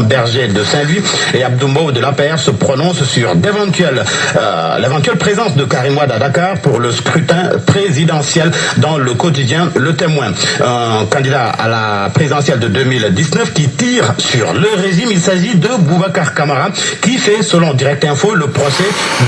Berger de Saint-Louis et Abdoumbo de l'APR se prononcent sur l'éventuelle présence de Karim Wade à Dakar pour le scrutin présidentiel dans le quotidien Le Témoin. Un candidat à la présidentielle de 2019 qui tire sur le régime. Il s'agit de Boubacar Camara qui fait, selon Direct Info, le procès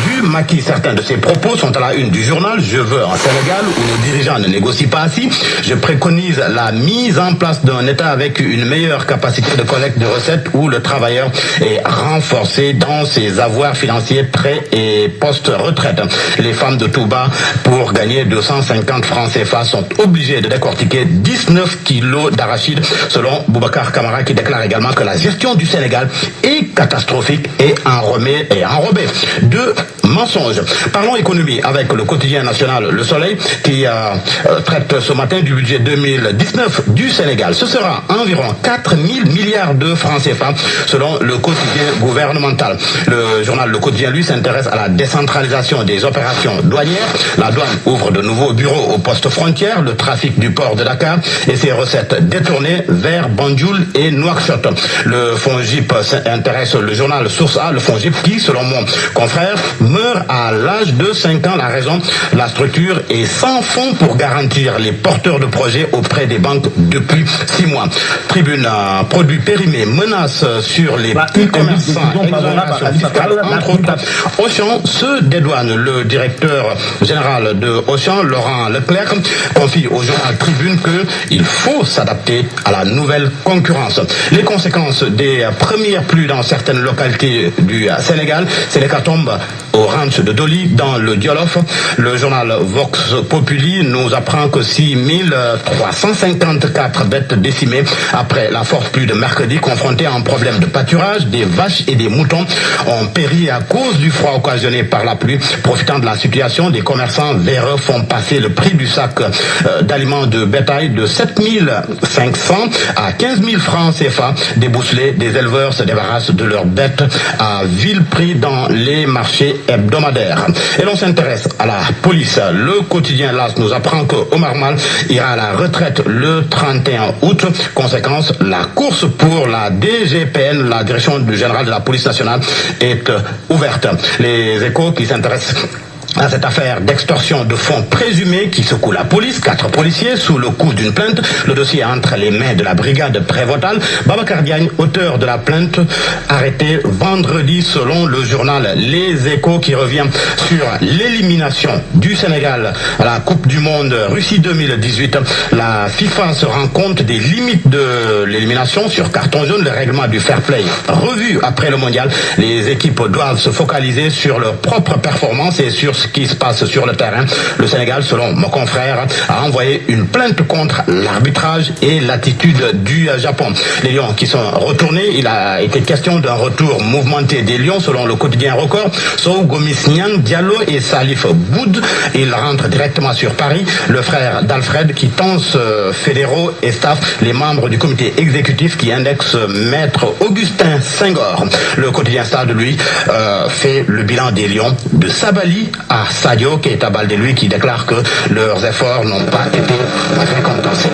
du maquis. Certains de ses propos sont à la une du journal. Je veux un Sénégal où nos dirigeants ne négocient pas assis. Je préconise la mise en place d'un État avec une meilleure capacité de collecte de recettes où le travailleur est renforcé dans ses avoirs financiers, prêts et post-retraite. Les femmes de Touba, pour gagner 250 francs CFA, sont obligées de décortiquer 19 kilos d'arachide, selon Boubacar Camara, qui déclare également que la gestion du Sénégal est catastrophique et enrobée de mensonges. Parlons économie avec le quotidien national Le Soleil qui traite ce matin du budget 2019 du Sénégal. Ce sera environ 4 000 milliards de francs CFA selon le quotidien gouvernemental. Le journal Le Quotidien, lui, s'intéresse à la décentralisation des opérations douanières. La douane ouvre de nouveaux bureaux aux postes frontières, le trafic du port de Dakar et ses recettes détournées vers Banjul et Nouakchott. Le FONGIP intéresse le journal Source A, le FONGIP qui, selon mon confrère, meurt à l'âge de 5 ans. La raison, la structure est sans fonds pour garantir les porteurs de projets auprès des banques depuis 6 mois. Tribune, produits périmés, menace sur les petits commerçants, exonération fiscale, entre autres. Auchan se dédouane. Le directeur général de Auchan, Laurent Leclerc, confie au journal Tribune qu'il faut s'adapter à la nouvelle concurrence. Les conséquences des premières pluies dans certaines localités du Sénégal, c'est l'hécatombe au ranch de Doli dans le Djolof. Le journal Vox Populi nous apprend que 6354 bêtes décimées après la forte pluie de mercredi, confrontées à un problème de pâturage. Des vaches et des moutons ont péri à cause du froid occasionné par la pluie. Profitant de la situation, des commerçants véreux font passer le prix du sac d'aliments de bétail de 7 500 à 15 000 francs CFA. Débousselés, des éleveurs se débarrassent de leurs bêtes à vil prix dans les marchés hebdomadaires. Et l'on s'intéresse à la police. Le quotidien LAS nous apprend que Omar Mal ira à la retraite le 31 août. Conséquence, la course pour la DGPN, la direction du général de la police nationale, est ouverte. Les Échos qui s'intéressent à cette affaire d'extorsion de fonds présumés qui secoue la police. 4 policiers sous le coup d'une plainte. Le dossier entre les mains de la brigade prévôtale. Babacar Diagne, auteur de la plainte, arrêté vendredi selon le journal Les Échos qui revient sur l'élimination du Sénégal à la Coupe du Monde Russie 2018. La FIFA se rend compte des limites de l'élimination sur carton jaune. Le règlement du fair play revu après le mondial. Les équipes doivent se focaliser sur leurs propres performances et sur ce qui se passe sur le terrain. Le Sénégal, selon mon confrère, a envoyé une plainte contre l'arbitrage et l'attitude du Japon. Les Lions qui sont retournés, il a été question d'un retour mouvementé des Lions selon le quotidien Record. Sow, Gomis Niang, Diallo et Salif Boud, ils rentrent directement sur Paris. Le frère d'Alfred qui tense fédéraux et staff, les membres du comité exécutif qui indexe maître Augustin Senghor. Le quotidien Stade, lui, fait le bilan des Lions de Sabali à Sadio Keita Baldé, lui qui déclare que leurs efforts n'ont pas été récompensés.